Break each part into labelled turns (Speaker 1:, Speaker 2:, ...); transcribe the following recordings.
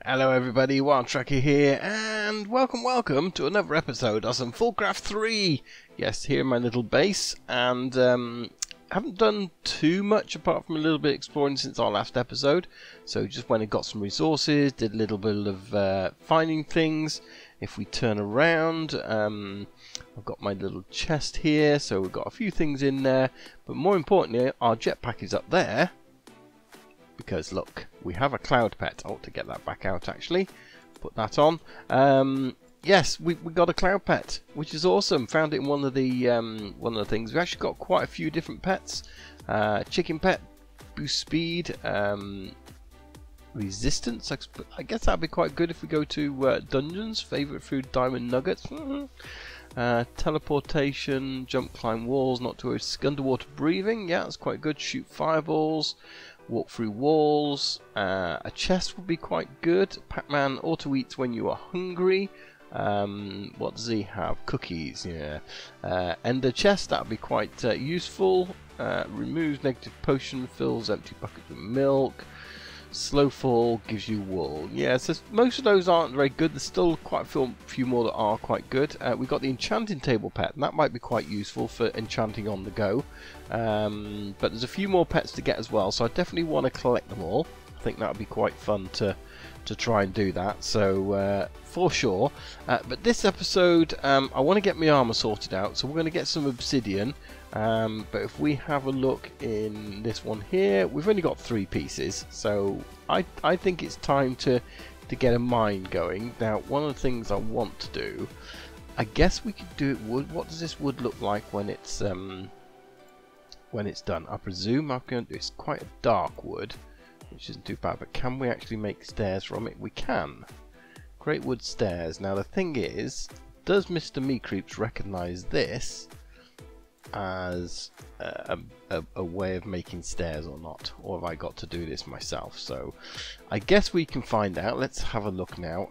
Speaker 1: Hello everybody, Wild Tracker here, and welcome to another episode of some FoolCraft3. Yes, here in my little base, and haven't done too much apart from a little bit exploring since our last episode. So just went and got some resources, did a little bit of finding things. If we turn around, I've got my little chest here, so we've got a few things in there. But more importantly, our jetpack is up there. Because look, we have a cloud pet. I ought to get that back out actually. Put that on. Yes, we got a cloud pet, which is awesome. Found it in one of the things. We've actually got quite a few different pets. Chicken pet, boost speed, resistance. I guess that'd be quite good if we go to dungeons. Favorite food, diamond nuggets. Teleportation, jump, climb walls, not to underwater breathing. Yeah, that's quite good. Shoot fireballs. Walk through walls. A chest would be quite good. Pac-Man auto eats when you are hungry. What does he have? Cookies, yeah. Ender chest, that would be quite useful. Removes negative potion, fills empty buckets with milk. Slow fall gives you wool. Yeah, so most of those aren't very good. There's still quite a few more that are quite good. We've got the enchanting table pet, and that might be quite useful for enchanting on the go. But there's a few more pets to get as well, so I definitely want to collect them all. I think that would be quite fun to try and do that, so for sure. But this episode, I want to get my armor sorted out, so we're going to get some obsidian. But if we have a look in this one here, we've only got 3 pieces, so I think it's time to get a mine going. Now, one of the things I want to do, I guess we could do it wood. What does this wood look like when it's done? I presume I'm going to do, it's quite a dark wood, which isn't too bad, but can we actually make stairs from it? We can. Great wood stairs. Now the thing is, does Mr. Meatcreeps recognise this as a way of making stairs or not? Or have I got to do this myself? So I guess we can find out. Let's have a look now.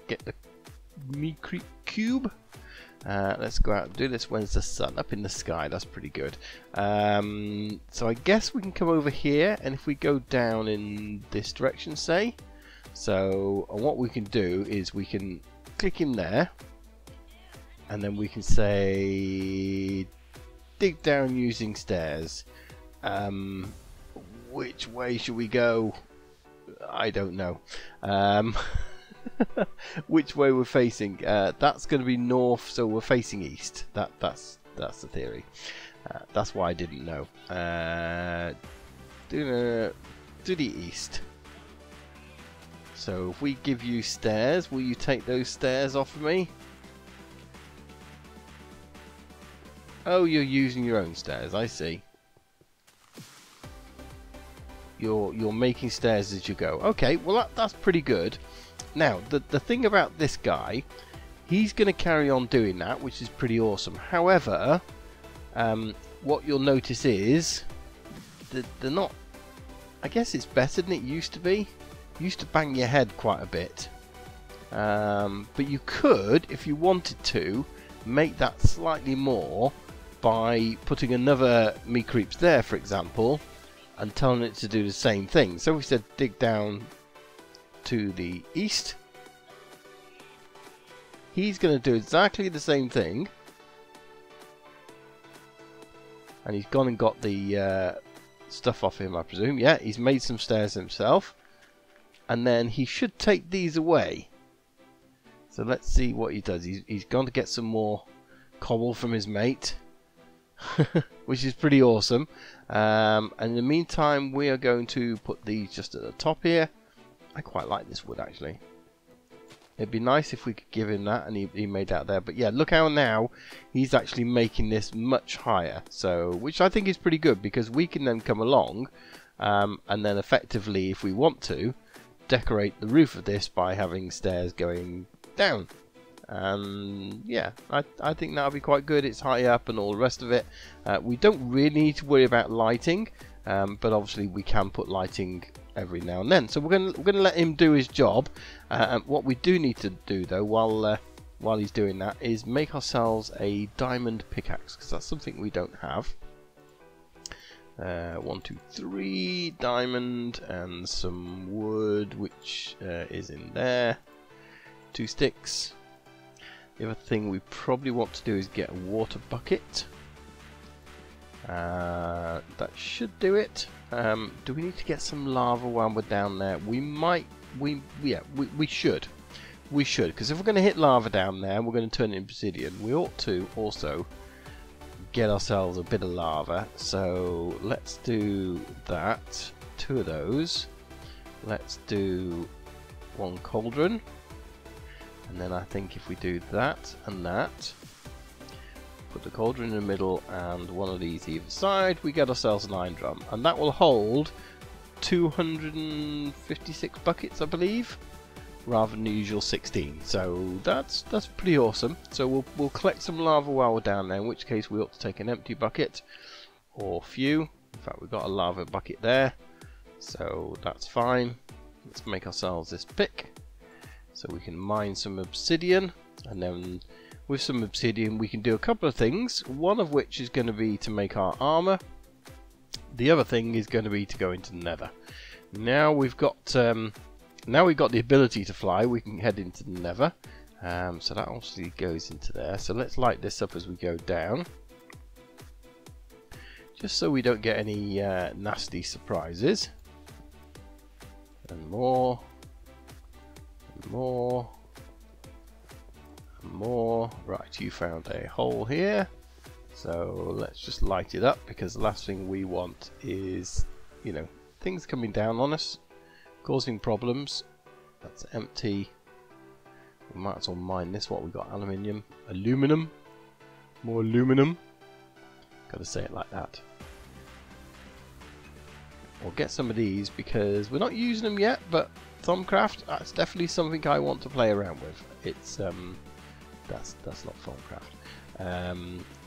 Speaker 1: Get the Meatcreep cube. Let's go out and do this. When's the sun? Up in the sky. That's pretty good. So I guess we can come over here, and if we go down in this direction, say. So what we can do is we can click in there, and then we can say dig down using stairs. Which way should we go? I don't know. Which way we're facing? That's going to be north, so we're facing east. That's the theory. That's why I didn't know. To the east. So if we give you stairs, will you take those stairs off of me? Oh, you're using your own stairs. I see. You're making stairs as you go. Okay, well that's pretty good. Now, the thing about this guy, he's going to carry on doing that, which is pretty awesome. However, what you'll notice is that they're not... I guess it's better than it used to be. You used to bang your head quite a bit. But you could, if you wanted to, make that slightly more by putting another Meatcreeps there, for example, and telling it to do the same thing. So we said dig down to the east. He's going to do exactly the same thing, and he's gone and got the stuff off him, I presume. Yeah, he's made some stairs himself, and then he should take these away. So let's see what he does. He's gone to get some more cobble from his mate, which is pretty awesome. And in the meantime, we are going to put these just at the top here. I quite like this wood actually. It'd be nice if we could give him that, and he made that there. But yeah, look how now he's actually making this much higher. So, which I think is pretty good, because we can then come along and then effectively, if we want to, decorate the roof of this by having stairs going down. And yeah, I think that'll be quite good. It's high up and all the rest of it. We don't really need to worry about lighting, but obviously we can put lighting every now and then. So we're gonna let him do his job. And what we do need to do though, while he's doing that, is make ourselves a diamond pickaxe, because that's something we don't have. 1, 2, 3 diamond and some wood, which is in there. 2 sticks. The other thing we probably want to do is get a water bucket. That should do it. Do we need to get some lava while we're down there? We might. We should. We should, because if we're going to hit lava down there, we're going to turn it into obsidian. We ought to also get ourselves a bit of lava. So let's do that. 2 of those. Let's do 1 cauldron. And then I think if we do that and that, put the cauldron in the middle and 1 of these either side, we get ourselves an iron drum. And that will hold 256 buckets, I believe, rather than the usual 16. So that's pretty awesome. So we'll collect some lava while we're down there, in which case we ought to take an empty bucket or few. In fact, we've got a lava bucket there, so that's fine. Let's make ourselves this pick so we can mine some obsidian, and then with some obsidian we can do a couple of things, one of which is going to be to make our armor. The other thing is going to be to go into Nether. Now we've got the ability to fly, we can head into the Nether. So that obviously goes into there. So let's light this up as we go down, just so we don't get any nasty surprises. And more, and more, and more. Right, you found a hole here. So let's just light it up, because the last thing we want is, you know, things coming down on us, causing problems. That's empty. We might as well mine this. What we got? Aluminium, aluminum, more aluminum. Gotta say it like that. We'll get some of these because we're not using them yet, but Foolcraft, that's definitely something I want to play around with. It's that's not Foolcraft.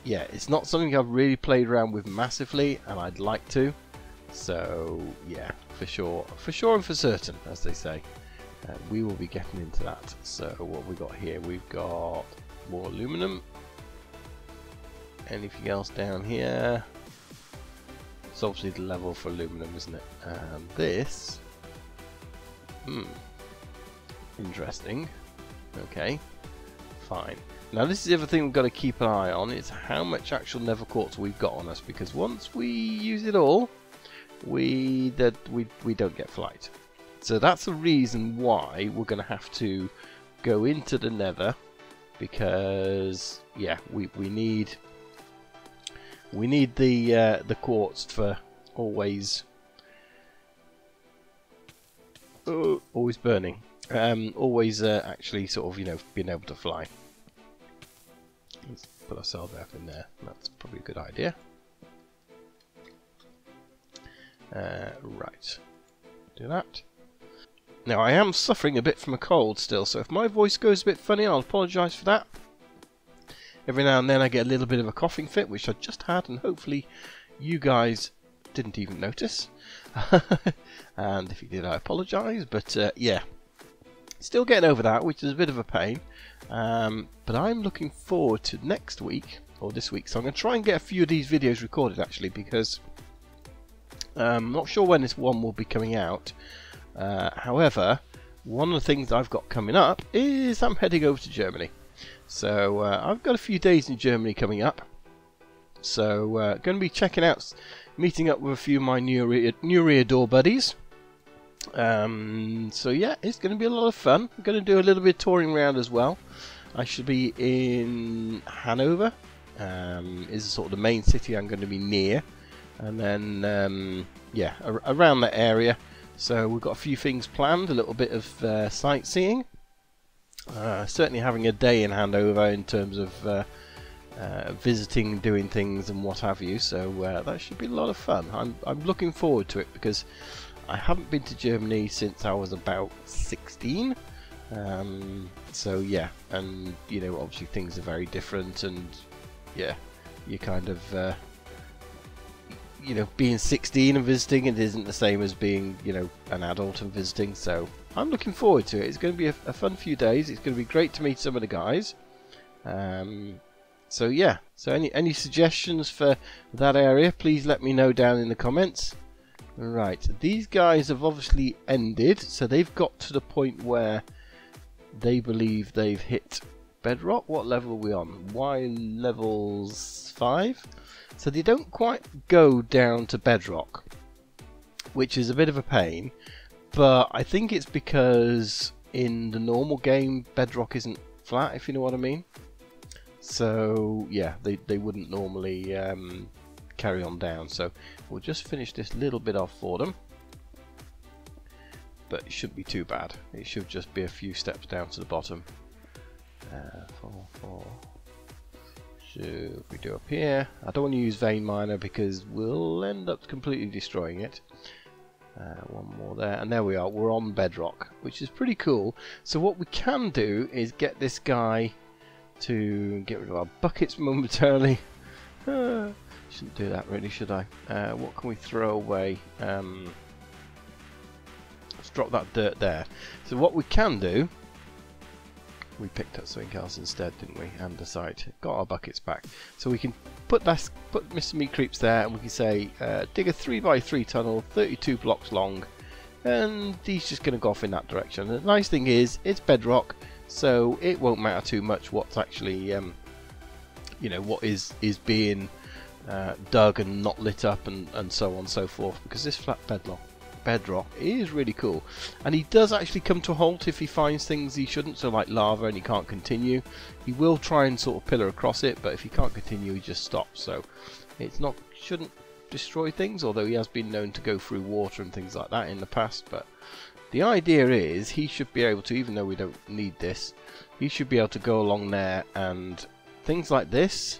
Speaker 1: Yeah, it's not something I've really played around with massively, and I'd like to. So yeah, for sure and for certain, as they say, we will be getting into that. So what have we got here? We've got more aluminum. Anything else down here? It's obviously the level for aluminum, isn't it? And this, interesting. Okay, fine. Now this is the other thing we've got to keep an eye on, is how much actual nether quartz we've got on us, because once we use it all, we don't get flight. So that's the reason why we're going to have to go into the Nether, because yeah, we need the quartz for always burning, always actually sort of, you know, being able to fly. Let's put ourselves up in there. That's probably a good idea. Right, do that. Now I am suffering a bit from a cold still, so if my voice goes a bit funny, I'll apologise for that. Every now and then I get a little bit of a coughing fit, which I just had, and hopefully you guys didn't even notice. And if you did, I apologise, but yeah, still getting over that, which is a bit of a pain. But I'm looking forward to next week, or this week, so I'm going to try and get a few of these videos recorded actually, because I'm not sure when this one will be coming out. However, one of the things I've got coming up is I'm heading over to Germany. So I've got a few days in Germany coming up. So going to be checking out, meeting up with a few of my new Reador buddies. So yeah, it's going to be a lot of fun. I'm going to do a little bit of touring around as well. I should be in Hanover, is sort of the main city I'm going to be near. And then yeah, around that area. So we've got a few things planned, a little bit of sightseeing. Certainly having a day in Hanover in terms of visiting, doing things and what have you. So that should be a lot of fun. I'm looking forward to it, because I haven't been to Germany since I was about 16. So yeah, and you know, obviously things are very different, and yeah, you kind of you know, being 16 and visiting, it isn't the same as being, you know, an adult and visiting. So I'm looking forward to it. It's going to be a fun few days. It's going to be great to meet some of the guys. So yeah, so any suggestions for that area, please let me know down in the comments. Right, these guys have obviously ended, so they've got to the point where they believe they've hit bedrock. What level are we on? Y levels 5. So they don't quite go down to bedrock, which is a bit of a pain, but I think it's because in the normal game bedrock isn't flat, if you know what I mean. So yeah, they wouldn't normally carry on down, so we'll just finish this little bit off for them, but it shouldn't be too bad. It should just be a few steps down to the bottom. 4. So if we do up here, I don't want to use vein miner because we'll end up completely destroying it. One more there, and there we are, we're on bedrock, which is pretty cool. So what we can do is get this guy to get rid of our buckets momentarily. Shouldn't do that really, should I? What can we throw away? Let's drop that dirt there. So what we can do, we picked up something else instead, didn't we? Andesite. Got our buckets back. So we can put Mr. Meat Creeps there, and we can say dig a 3x3 tunnel, 32 blocks long, and he's just going to go off in that direction. And the nice thing is, it's bedrock, so it won't matter too much what's actually, you know, what is being dug and not lit up and so on and so forth, because this flat bedrock is really cool. And he does actually come to a halt if he finds things he shouldn't, so like lava and he can't continue. He will try and sort of pillar across it, but if he can't continue he just stops. So it's not, shouldn't destroy things, although he has been known to go through water and things like that in the past. But the idea is he should be able to, even though we don't need this, he should be able to go along there, and things like this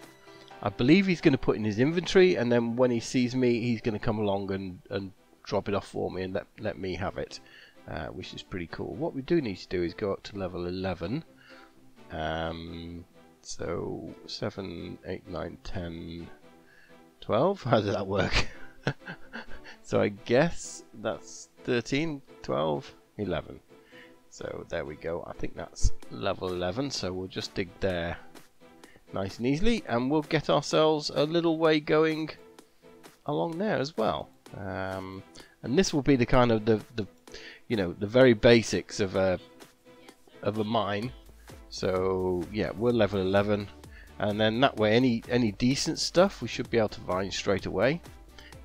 Speaker 1: I believe he's going to put in his inventory, and then when he sees me he's going to come along and drop it off for me and let me have it, which is pretty cool. What we do need to do is go up to level 11. So 7, 8, 9, 10, 12. How does that work? So I guess that's 13, 12, 11. So there we go. I think that's level 11. So we'll just dig there nice and easily, and we'll get ourselves a little way going along there as well. And this will be the kind of the you know, the very basics of a mine. So yeah, we're level 11, and then that way any decent stuff we should be able to mine straight away.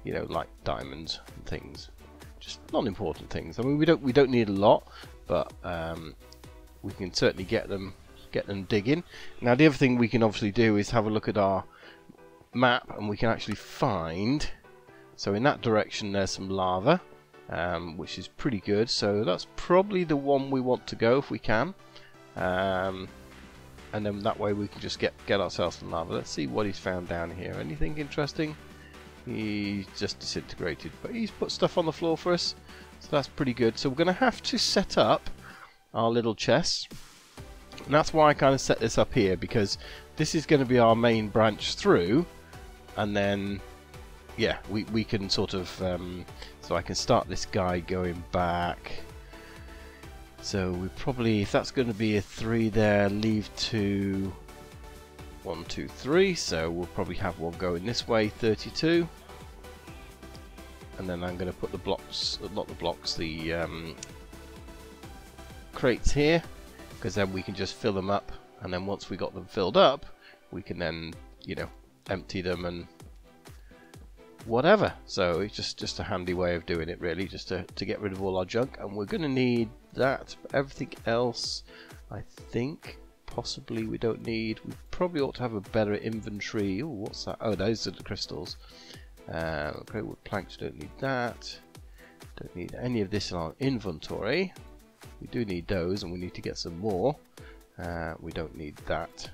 Speaker 1: You know, like diamonds and things, just non-important things. I mean, we don't need a lot, but we can certainly get them digging. Now the other thing we can obviously do is have a look at our map, and we can actually find, so in that direction there's some lava, which is pretty good, so that's probably the one we want to go if we can, and then that way we can just get ourselves some lava. Let's see what he's found down here. Anything interesting? He's just disintegrated, but he's put stuff on the floor for us, so that's pretty good. So we're going to have to set up our little chests, and that's why I kind of set this up here, because this is going to be our main branch through, and then yeah, we can sort of so I can start this guy going back. So we probably, if that's going to be a 3 there, leave 2, 1, 2, 3. So we'll probably have one going this way, 32. And then I'm going to put the blocks, not the blocks, the crates here, because then we can just fill them up. And then once we got them filled up, we can then, you know, empty them and whatever. So it's just a handy way of doing it, really, just to get rid of all our junk. And we're going to need that, but everything else I think possibly we don't need. We probably ought to have a better inventory. Oh, what's that? Oh, those are the crystals. Great wood planks, don't need that. Don't need any of this in our inventory. We do need those, and we need to get some more. We don't need that.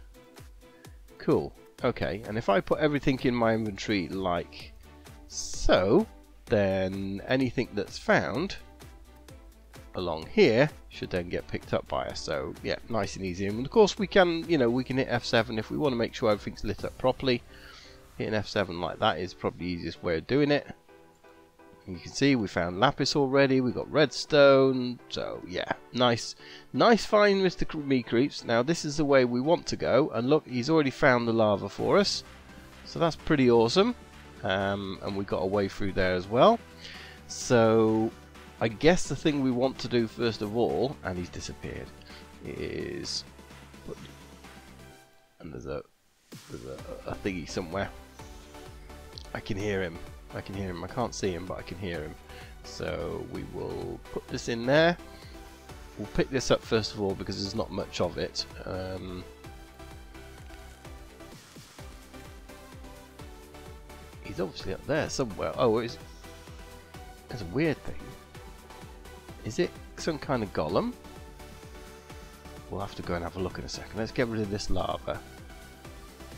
Speaker 1: Cool. Okay, and if I put everything in my inventory like so, then anything that's found along here should then get picked up by us. So yeah, nice and easy. And of course we can, you know, we can hit F7 if we want to make sure everything's lit up properly. Hitting F7 like that is probably the easiest way of doing it. You can see we found lapis already. We got redstone. So yeah, nice find, Mr. Me Creeps. Now this is the way we want to go. And look, he's already found the lava for us. So that's pretty awesome. And we got a way through there as well. So I guess the thing we want to do first of all, and he's disappeared, is put, and there's a thingy somewhere. I can hear him. I can't see him, but I can hear him. So we will put this in there. We'll pick this up first of all because there's not much of it. He's obviously up there somewhere. Oh, there's a weird thing. Is it some kind of golem? We'll have to go and have a look in a second. Let's get rid of this lava,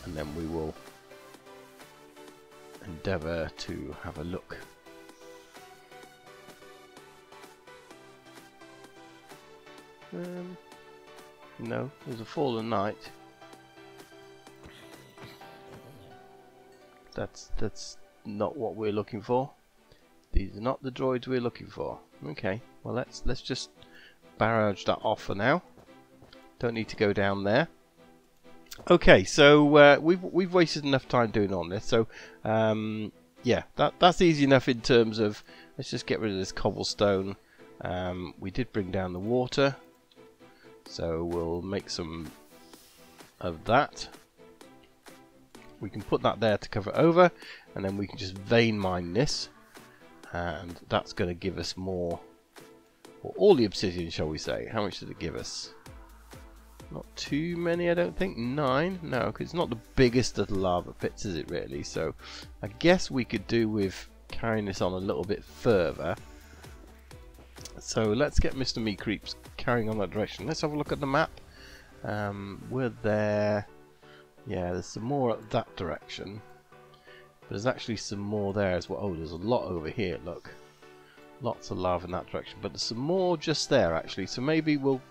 Speaker 1: and then we will endeavour to have a look. No, there's a fallen knight. That's not what we're looking for. These are not the droids we're looking for. Okay, well let's just barrage that off for now. Don't need to go down there. Okay, so we've wasted enough time doing on this. So yeah, that's easy enough in terms of, let's just get rid of this cobblestone. We did bring down the water, so we'll make some of that. We can put that there to cover it over, and then we can just vein mine this, and that's going to give us more, or all the obsidian, shall we say. How much did it give us? Not too many, I don't think. 9? No, because it's not the biggest of the lava pits, is it really? So I guess we could do with carrying this on a little bit further. So let's get Mr. Me Creeps carrying on that direction. Let's have a look at the map. We're there. Yeah, there's some more up that direction. But there's actually some more there as well. Oh, there's a lot over here, look. Lots of lava in that direction. But there's some more just there, actually. So maybe we'll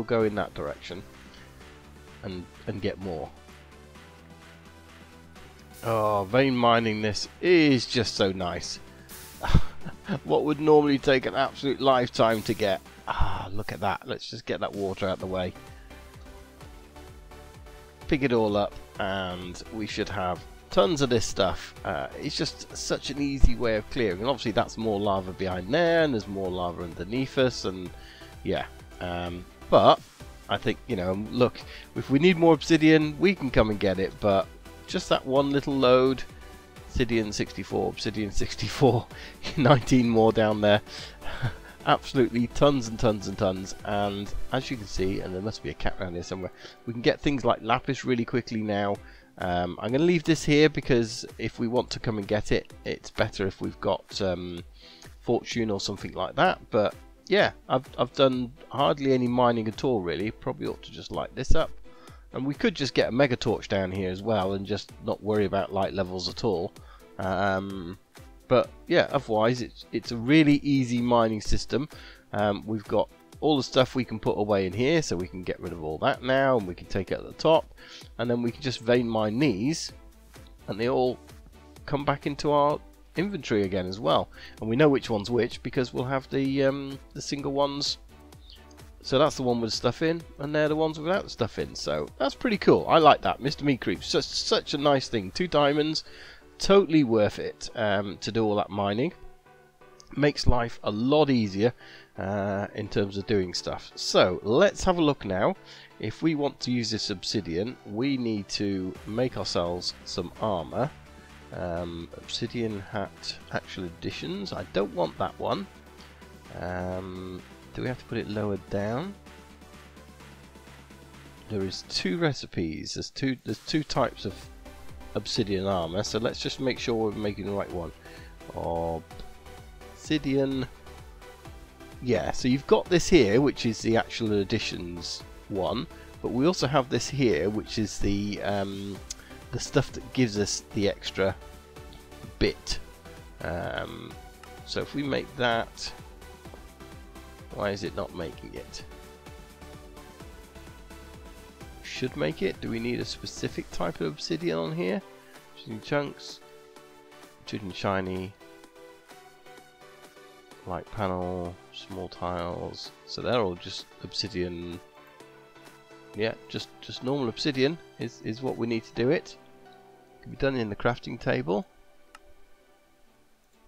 Speaker 1: go in that direction and get more. Oh, vein mining this is just so nice. What would normally take an absolute lifetime to get. Ah, look at that. Let's just get that water out of the way. Pick it all up and we should have tons of this stuff. It's just such an easy way of clearing, and obviously that's more lava behind there and there's more lava underneath us, and yeah, but I think, you know, look, if we need more obsidian we can come and get it, but just that one little load, obsidian 64, 19 more down there. Absolutely tons and tons and tons, and as you can see, and there must be a cat around here somewhere, we can get things like lapis really quickly now. I'm going to leave this here because if we want to come and get it, it's better if we've got fortune or something like that. But yeah, I've done hardly any mining at all really. Probably ought to just light this up, and we could just get a mega torch down here as well and just not worry about light levels at all. But yeah, otherwise it's a really easy mining system. We've got all the stuff we can put away in here, so we can get rid of all that now, and we can take it at the top, and then we can just vein mine these, and they all come back into our inventory again as well. And we know which one's which because we'll have the single ones. So that's the one with the stuff in, and they're the ones without the stuff in. So that's pretty cool. I like that, Mr. Me Creep. Such a nice thing. 2 diamonds. Totally worth it to do all that mining. Makes life a lot easier in terms of doing stuff. So let's have a look now. If we want to use this obsidian, we need to make ourselves some armor. Obsidian hat actual editions. I don't want that one. Do we have to put it lower down? There is 2 recipes. There's two types of obsidian armor, so let's just make sure we're making the right one. Obsidian, yeah, so you've got this here which is the actual editions one, but we also have this here which is the stuff that gives us the extra bit. So if we make that, why is it not making it? Should make it. Do we need a specific type of obsidian on here? Obsidian chunks, obsidian shiny, light panel, small tiles. So they're all just obsidian. Yeah, just normal obsidian is what we need to do it. Can be done in the crafting table.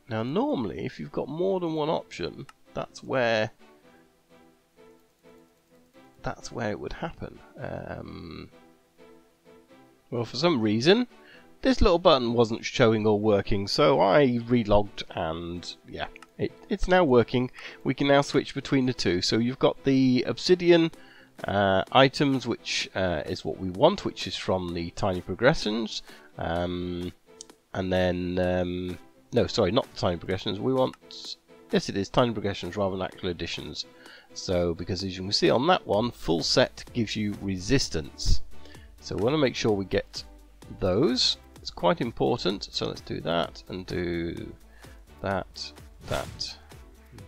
Speaker 1: Now normally if you've got more than one option, that's where it would happen. Well, for some reason this little button wasn't showing or working, so I relogged and yeah, it's now working. We can now switch between the two. So you've got the obsidian items, which is what we want, which is from the tiny progressions, and then no, sorry, not the tiny progressions. We want, yes, it is tiny progressions rather than actual additions. So because as you can see on that one, full set gives you resistance. So we want to make sure we get those. It's quite important. So let's do that and do that, that,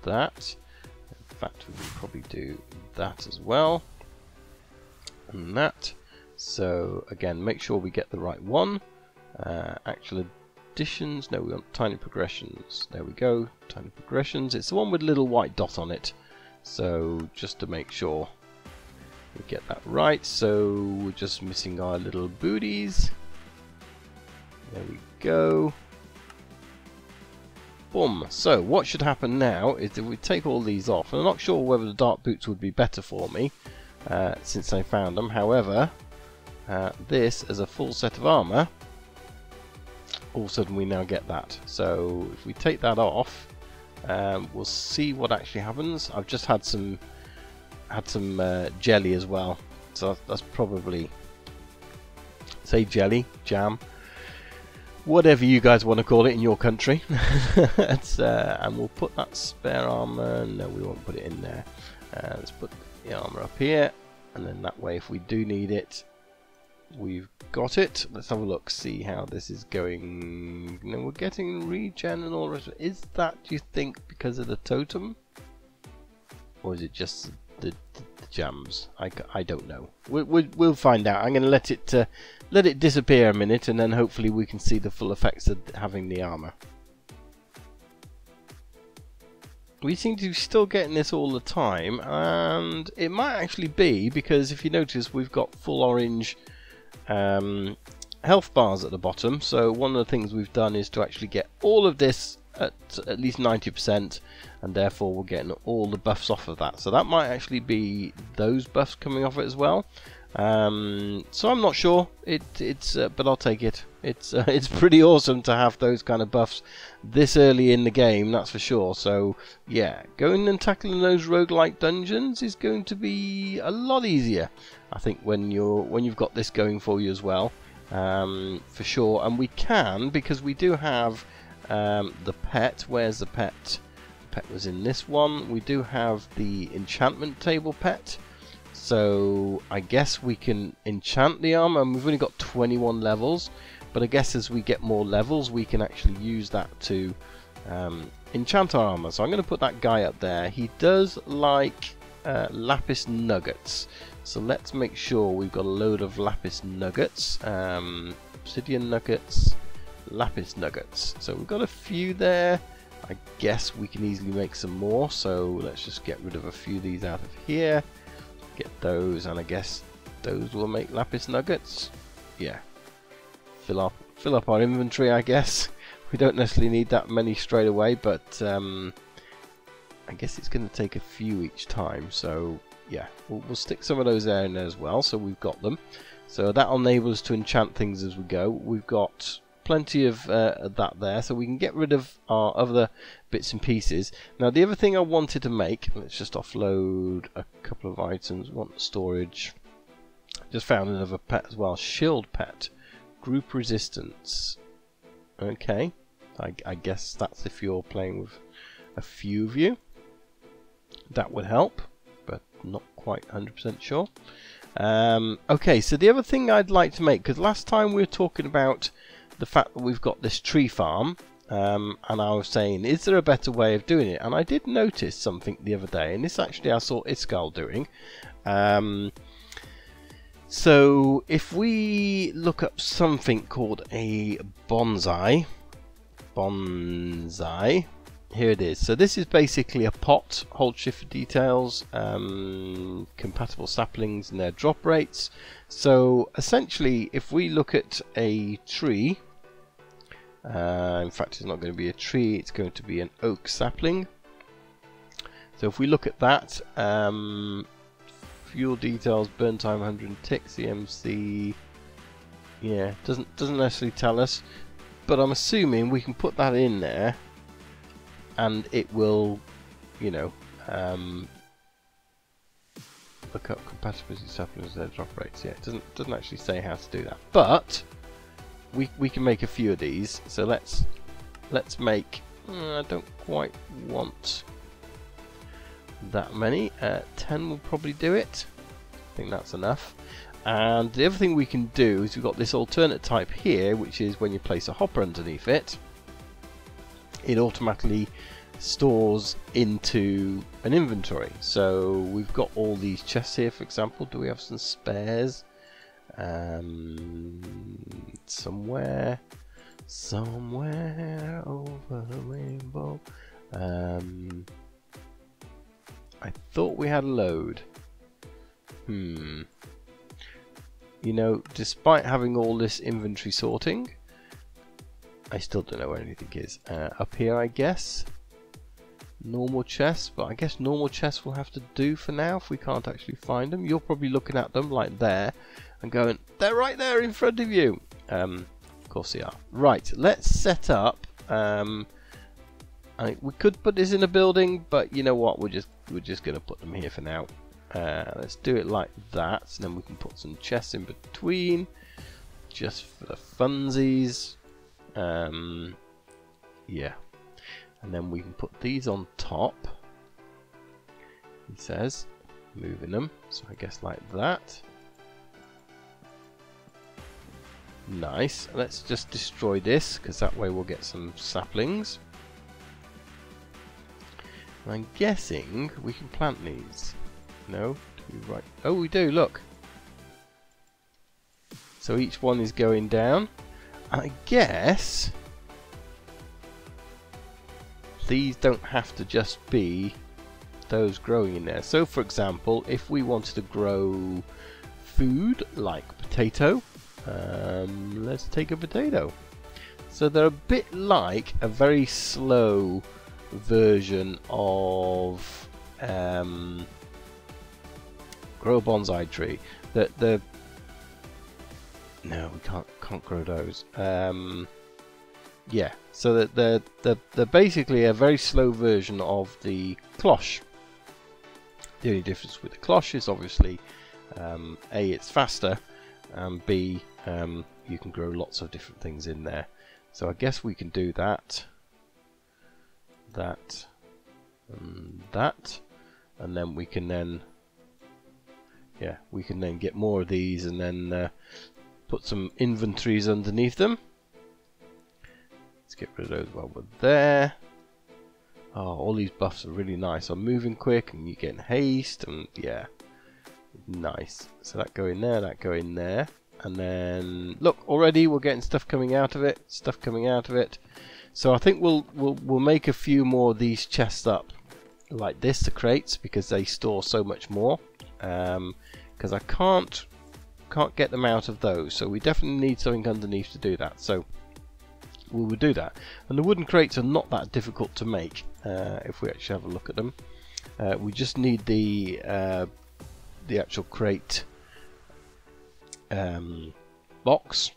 Speaker 1: that. In fact, we can probably do that as well. And that. So again, make sure we get the right one. Actual additions. No, we want tiny progressions. There we go. Tiny progressions. It's the one with a little white dot on it. So just to make sure we get that right. So we're just missing our little booties. There we go. Boom. So what should happen now is that we take all these off. I'm not sure whether the dark boots would be better for me since I found them. However, this as a full set of armor, all of a sudden we now get that. So if we take that off, we'll see what actually happens. I've just had some jelly as well, so that's probably, say jelly, jam, whatever you guys want to call it in your country. And we'll put that spare armor. No, we won't put it in there. Let's put the armor up here, and then that way if we do need it, we've got it. Let's have a look, see how this is going. No, we're getting regen and all the rest. Is that, do you think, because of the totem, or is it just the jams? I don't know. We'll find out. I'm going to let it disappear a minute, and then hopefully we can see the full effects of having the armor. We seem to be still getting this all the time, and it might actually be because if you notice we've got full orange health bars at the bottom. So one of the things we've done is to actually get all of this at least 90%, and therefore we're getting all the buffs off of that. So that might actually be those buffs coming off it as well. So I'm not sure. But I'll take it. It's pretty awesome to have those kind of buffs this early in the game, that's for sure. So yeah, going and tackling those roguelike dungeons is going to be a lot easier, I think, when you've got this going for you as well, for sure. And we can, because we do have the pet. Where's the pet? The pet was in this one. We do have the enchantment table pet. So I guess we can enchant the armor, and we've only got 21 levels, but I guess as we get more levels we can actually use that to enchant our armor. So I'm going to put that guy up there. He does like lapis nuggets, so let's make sure we've got a load of lapis nuggets, obsidian nuggets, lapis nuggets. So we've got a few there. I guess we can easily make some more, so let's just get rid of a few of these out of here. Get those, and I guess those will make lapis nuggets. Yeah, fill up our inventory, I guess. We don't necessarily need that many straight away, but I guess it's going to take a few each time. So yeah, we'll stick some of those there in there as well, so we've got them. So that'll enable us to enchant things as we go. We've got plenty of that there, so we can get rid of our other bits and pieces. Now the other thing I wanted to make, let's just offload a couple of items. Want storage. Just found another pet as well, shield pet, group resistance. Okay, I guess that's if you're playing with a few of you, that would help, but not quite 100% sure. Okay, so the other thing I'd like to make, because last time we were talking about the fact that we've got this tree farm, and I was saying, is there a better way of doing it? And I did notice something the other day, and this actually I saw Iskal doing. So if we look up something called a bonsai, here it is. So this is basically a pot. Hold shift for details. Compatible saplings and their drop rates. So essentially, if we look at a tree, in fact, it's not going to be a tree. It's going to be an oak sapling. So if we look at that, fuel details, burn time 100 tick, CMC. Yeah, doesn't necessarily tell us, but I'm assuming we can put that in there, and it will, you know, look up compatibility saplings, their drop rates. Yeah, it doesn't actually say how to do that, but we can make a few of these. So let's make. I don't quite want that many. 10 will probably do it. I think that's enough. And the other thing we can do is we've got this alternate type here, which is when you place a hopper underneath it, it automatically stores into an inventory. So we've got all these chests here, for example. Do we have some spares? Somewhere over the rainbow. I thought we had a load. You know, despite having all this inventory sorting, I still don't know where anything is. Up here, I guess. Normal chests, but I guess normal chests will have to do for now if we can't actually find them. You're probably looking at them like there and going, they're right there in front of you. Of course they are. Right, let's set up. We could put this in a building, but you know what? We're just going to put them here for now. Let's do it like that, so then we can put some chests in between, just for the funsies. Yeah, and then we can put these on top. He says, moving them, so I guess like that. Nice. Let's just destroy this, because that way we'll get some saplings. And I'm guessing we can plant these. No? Do we right? Oh, we do, look. So each one is going down. And I guess these don't have to just be those growing in there. So for example, if we wanted to grow food like potato, let's take a potato. So they're a bit like a very slow version of grow a bonsai tree. No, we can't grow those. Yeah, so they're basically a very slow version of the cloche. The only difference with the cloche is obviously A, it's faster, and B, you can grow lots of different things in there. So I guess we can do that, and that, and then we can then, yeah, we can then get more of these and then put some inventories underneath them. Let's get rid of those while we're there. Oh, all these buffs are really nice. I'm moving quick and you get haste, and yeah, nice. So that go in there, that go in there, and then look, already we're getting stuff coming out of it. Stuff coming out of it. So I think we'll make a few more of these chests up like this, the crates, because they store so much more. Because I can't get them out of those, so we definitely need something underneath to do that. So we will do that. And the wooden crates are not that difficult to make if we actually have a look at them. We just need the actual crate box.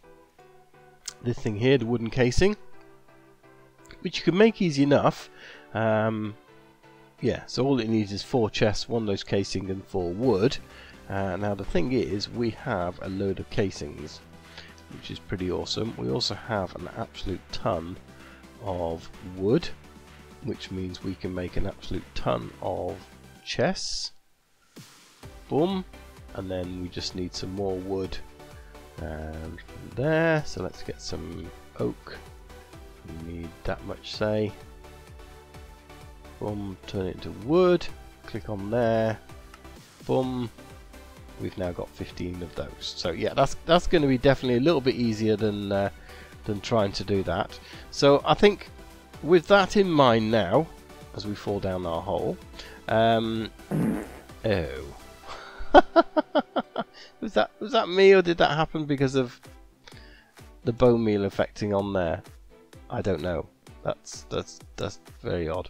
Speaker 1: This thing here, the wooden casing, which you can make easy enough. Yeah, so all it needs is 4 chests, 1 of those casing, and 4 wood. Now the thing is, we have a load of casings, which is pretty awesome. We also have an absolute ton of wood, which means we can make an absolute ton of chests. Boom. And then we just need some more wood from there. So let's get some oak. We need that much, say. Boom, turn it into wood. Click on there. Boom. We've now got 15 of those. So yeah, that's going to be definitely a little bit easier than trying to do that. So I think with that in mind now, as we fall down our hole, oh, was that me, or did that happen because of the bone meal affecting on there? I don't know. That's very odd.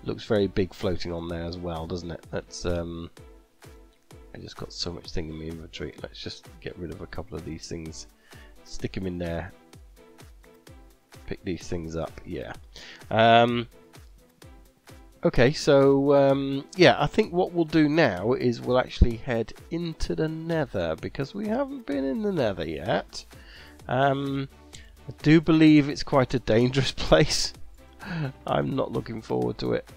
Speaker 1: Looks very big floating on there as well, doesn't it? That's I just got so much thing in my inventory. Let's just get rid of a couple of these things. Stick them in there. Pick these things up. Yeah. Okay, so yeah, I think what we'll do now is we'll actually head into the Nether, because we haven't been in the Nether yet. I do believe it's quite a dangerous place. I'm not looking forward to it.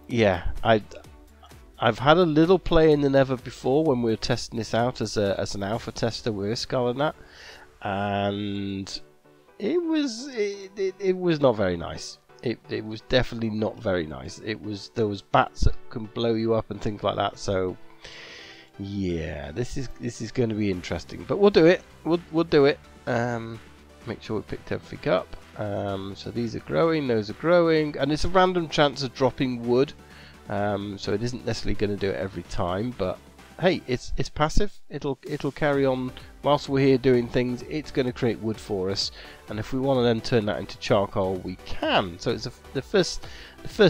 Speaker 1: Yeah, I've had a little play in the Nether before when we were testing this out as an alpha tester with Skull and that, and it was not very nice. It was definitely not very nice. There was bats that can blow you up and things like that. So yeah, this is going to be interesting. But we'll do it. We'll do it. Make sure we picked everything up. So these are growing, those are growing, and it's a random chance of dropping wood. So it isn't necessarily going to do it every time, but hey, it's passive. It'll carry on whilst we're here doing things. It's going to create wood for us, and if we want to then turn that into charcoal, we can. So it's the first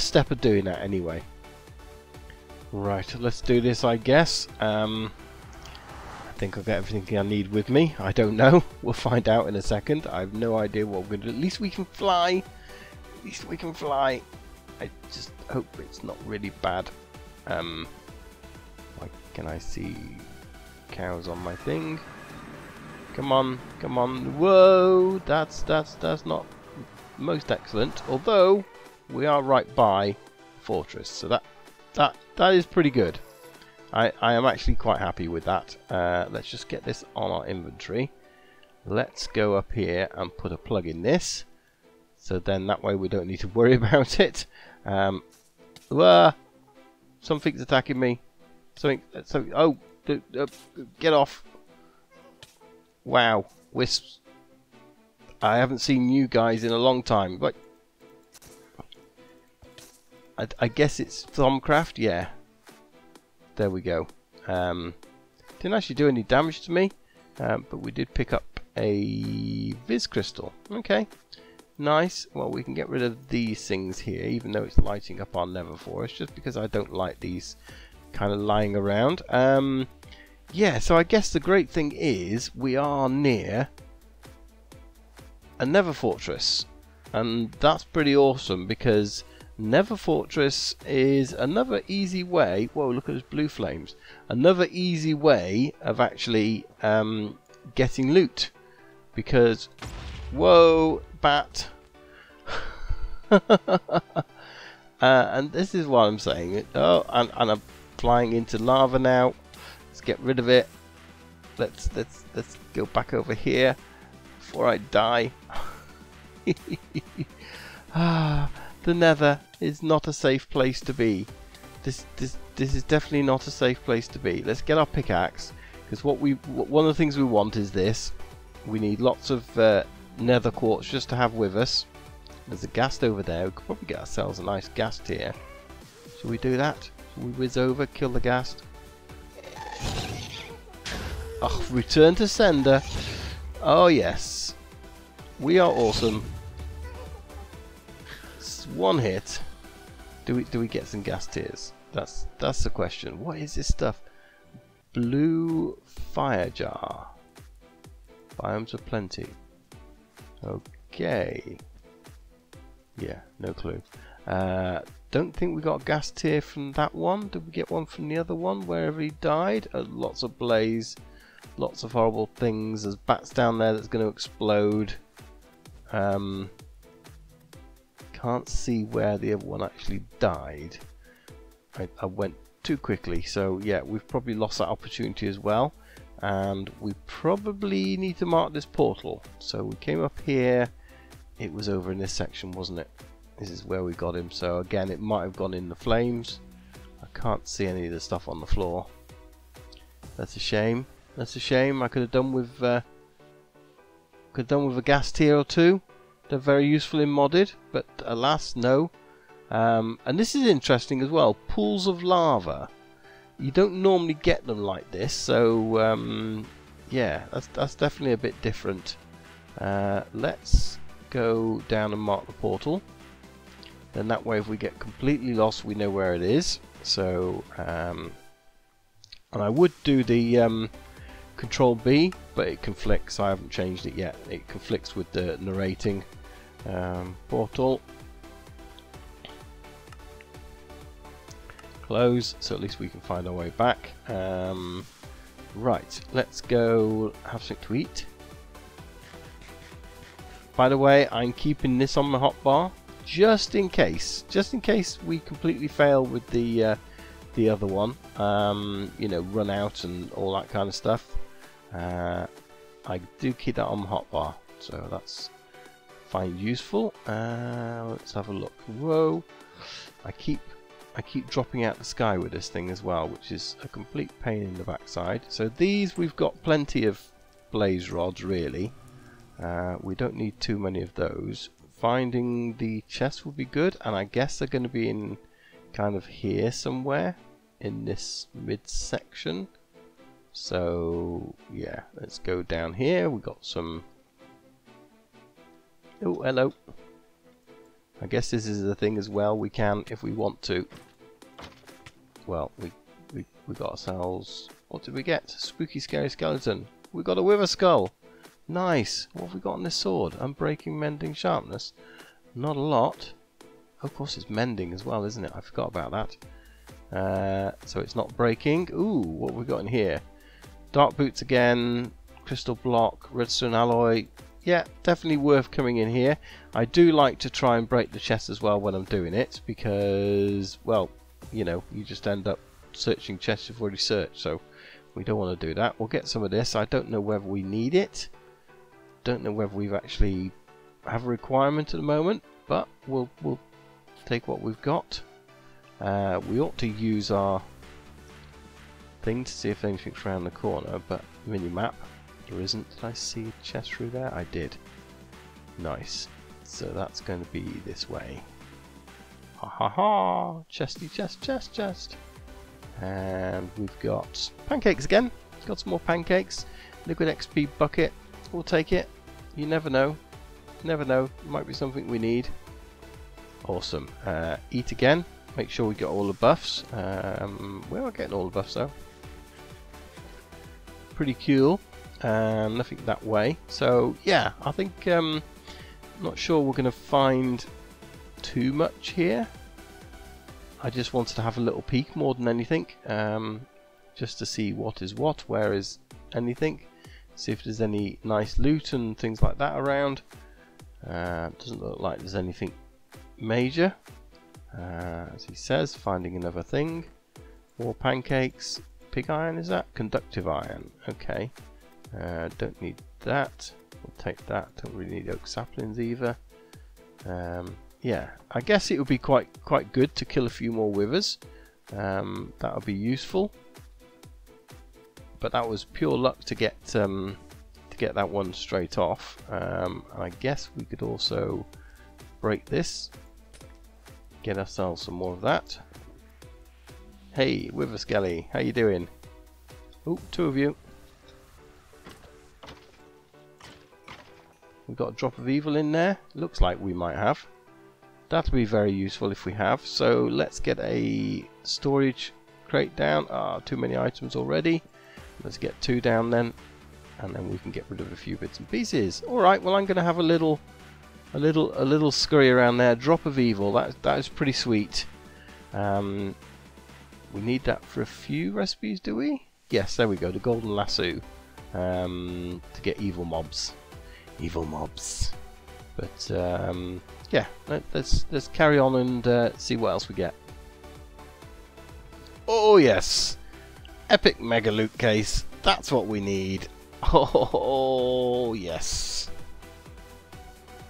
Speaker 1: step of doing that anyway. Right, let's do this, I guess. I think I'll get everything I need with me. I don't know. We'll find out in a second. I have no idea what we're going to do. At least we can fly. At least we can fly. I just hope it's not really bad. Why can I see cows on my thing? Come on, come on. Whoa, that's not most excellent. Although we are right by fortress, so that is pretty good. I am actually quite happy with that. Let's just get this on our inventory. Let's go up here and put a plug in this, so then that way we don't need to worry about it. Something's attacking me. Something. Oh, get off! Wow, wisps. I haven't seen you guys in a long time. But I guess it's Foolcraft. Yeah. There we go. Didn't actually do any damage to me, but we did pick up a Viz crystal. Okay, nice. Well, we can get rid of these things here, even though it's lighting up our Nether for us, just because I don't like these kind of lying around. Yeah, so I guess the great thing is we are near a Nether fortress, and that's pretty awesome, because Nether Fortress is another easy way. Whoa, look at those blue flames. Another easy way of actually getting loot. Because, whoa, bat. And this is what I'm saying. Oh, and I'm flying into lava now. Let's get rid of it. Let's go back over here before I die. The Nether is not a safe place to be. This is definitely not a safe place to be. Let's get our pickaxe, because one of the things we want is this. We need lots of Nether quartz just to have with us. There's a ghast over there. We could probably get ourselves a nice ghast here. Shall we do that? Shall we whiz over, kill the ghast? Oh, return to sender. Oh yes, we are awesome. One hit. Do we get some gas tears? That's the question. What is this stuff? Blue fire jar. Biomes of plenty. Okay. Yeah, no clue. Don't think we got a gas tier from that one. Did we get one from the other one wherever he died? Lots of blaze, lots of horrible things. There's bats down there that's going to explode. Can't see where the other one actually died. I went too quickly, so yeah, we've probably lost that opportunity as well, and we probably need to mark this portal. So we came up here, it was over in this section, wasn't it? This is where we got him, so again it might have gone in the flames. I can't see any of the stuff on the floor. That's a shame. That's a shame. I could have done with a gas tier or two. They're very useful in modded, but alas, no. And this is interesting as well. Pools of lava. You don't normally get them like this, so yeah, that's definitely a bit different. Let's go down and mark the portal. Then that way, if we get completely lost, we know where it is. So, and I would do the Control B, but it conflicts. I haven't changed it yet. It conflicts with the narrating. Portal. Close, so at least we can find our way back. Right, let's go have something to eat. By the way, I'm keeping this on my hotbar just in case we completely fail with the other one. You know, run out and all that kind of stuff. I do keep that on my hotbar, so that's find useful. Let's have a look. Whoa! I keep dropping out the sky with this thing as well, which is a complete pain in the backside. So these, we've got plenty of blaze rods, really. We don't need too many of those. Finding the chests would be good, and I guess they're going to be in kind of here somewhere in this midsection. So yeah, let's go down here. We've got some. Oh, hello. I guess this is the thing as well. We can, if we want to. Well, we got ourselves. What did we get? Spooky, scary skeleton. We got a wither skull. Nice. What have we got on this sword? Unbreaking, mending, sharpness. Not a lot. Of course, it's mending as well, isn't it? I forgot about that. So it's not breaking. Ooh, what have we got in here? Dark boots again. Crystal block. Redstone alloy. Yeah, definitely worth coming in here. I do like to try and break the chest as well when I'm doing it, because, well, you know, you just end up searching chests you've already searched, so we don't want to do that. We'll get some of this. I don't know whether we need it. Don't know whether we've actually have a requirement at the moment, but we'll take what we've got. We ought to use our thing to see if anything's around the corner, but mini-map. There isn't. Did I see a chest through there? I did. Nice. So that's going to be this way. Ha ha ha! Chesty chest, chest. And we've got pancakes again. Got some more pancakes. Liquid XP bucket. We'll take it. You never know. Never know. Might be something we need. Awesome. Eat again. Make sure we get all the buffs. We're not getting all the buffs though. Pretty cool. Nothing that way. So yeah, I think not sure we're going to find too much here. I just wanted to have a little peek more than anything, just to see what is what, where is anything, see if there's any nice loot and things like that around. Doesn't look like there's anything major. As he says, finding another thing. More pancakes. Pig iron, is that? Conductive iron. Okay. Don't need that. We'll take that. Don't really need oak saplings either. Yeah, I guess it would be quite good to kill a few more withers. That would be useful. But that was pure luck to get that one straight off. I guess we could also break this. Get ourselves some more of that. Hey, Wither Skelly, how you doing? Oh, two of you. We've got a drop of evil in there. Looks like we might have. That'll be very useful if we have. So let's get a storage crate down. Ah, too many items already. Let's get 2 down then, and then we can get rid of a few bits and pieces. All right. Well, I'm going to have a little scurry around there. Drop of evil. That is pretty sweet. We need that for a few recipes, do we? Yes, there we go. The golden lasso to get evil mobs. Evil mobs. But yeah, let's carry on and see what else we get. Oh yes, epic mega loot case. That's what we need. Oh yes.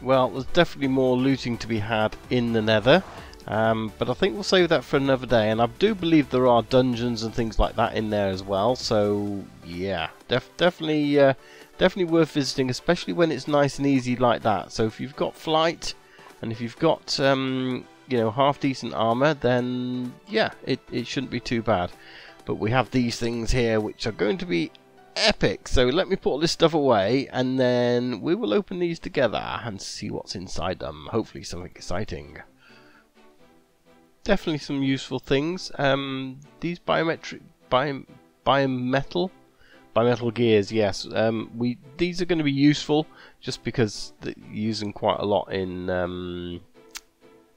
Speaker 1: Well, there's definitely more looting to be had in the Nether. But I think we'll save that for another day, and I do believe there are dungeons and things like that in there as well, so yeah, definitely worth visiting, especially when it's nice and easy like that. So if you've got flight, and if you've got you know, half decent armor, then yeah, it shouldn't be too bad. But we have these things here which are going to be epic, so let me put all this stuff away, and then we will open these together and see what's inside them. Hopefully something exciting. Definitely some useful things. These bimetal gears, yes. These are going to be useful just because you use them quite a lot in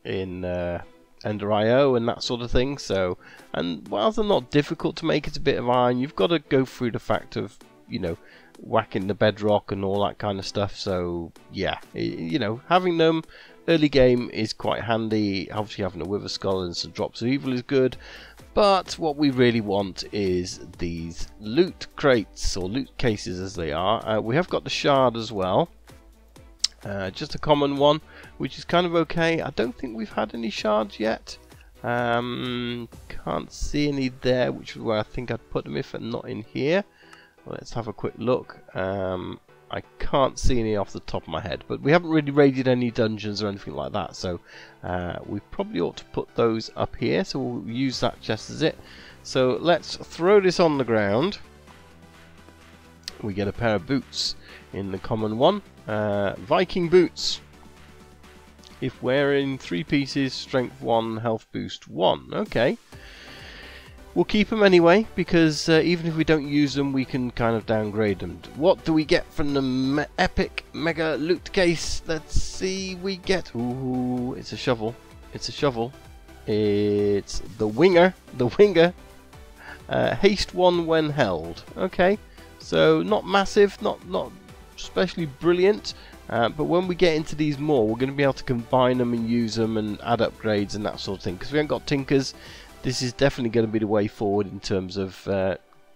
Speaker 1: Ender IO and that sort of thing. So, and while they're not difficult to make, it's a bit of iron. You've got to go through the fact of, you know, whacking the bedrock and all that kind of stuff. So yeah, you know, having them early game is quite handy. Obviously having a wither skull and some drops of evil is good, but what we really want is these loot crates, or loot cases as they are. We have got the shard as well, just a common one, which is kind of okay. I don't think we've had any shards yet. Can't see any there, which is where I think I'd put them if they're not in here. Let's have a quick look. I can't see any off the top of my head, but we haven't really raided any dungeons or anything like that, so we probably ought to put those up here, so we'll use that just as it. So let's throw this on the ground. We get a pair of boots in the common one, Viking boots. If wearing 3 pieces, strength 1, health boost 1. Okay. We'll keep them anyway, because even if we don't use them, we can kind of downgrade them. What do we get from the epic mega loot case? Let's see, we get... Ooh, it's a shovel. It's a shovel. It's the winger. The winger. Haste 1 when held. Okay, so not massive, not especially brilliant. But when we get into these more, we're going to be able to combine them and use them and add upgrades and that sort of thing. Because we haven't got tinkers. This is definitely going to be the way forward in terms of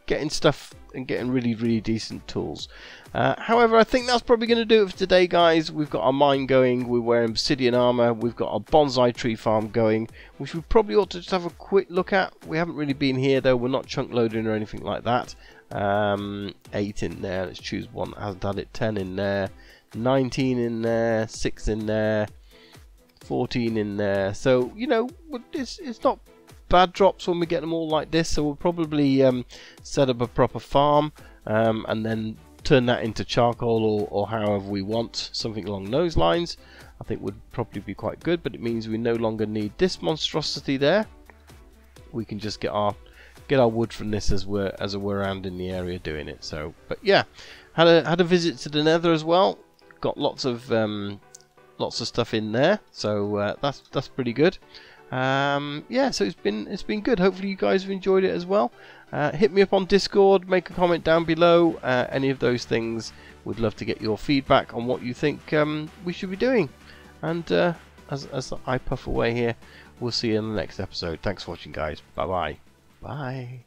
Speaker 1: getting stuff and getting really decent tools. However, I think that's probably going to do it for today, guys. We've got our mine going, we're wearing Obsidian Armor, we've got our bonsai tree farm going, which we probably ought to just have a quick look at. We haven't really been here though, we're not chunk loading or anything like that. 8 in there, let's choose one that hasn't had it, 10 in there, 19 in there, 6 in there, 14 in there. So, you know, it's not bad drops when we get them all like this, so we'll probably set up a proper farm and then turn that into charcoal or however we want, something along those lines. I think would probably be quite good, but it means we no longer need this monstrosity there. We can just get our wood from this as we're around in the area doing it. So, but yeah, had a visit to the Nether as well. Got lots of stuff in there, so that's pretty good. Yeah, so it's been good. Hopefully you guys have enjoyed it as well. Hit me up on Discord, make a comment down below, any of those things. Would love to get your feedback on what you think we should be doing. And as I puff away here, we'll see you in the next episode. Thanks for watching, guys. Bye-bye. Bye.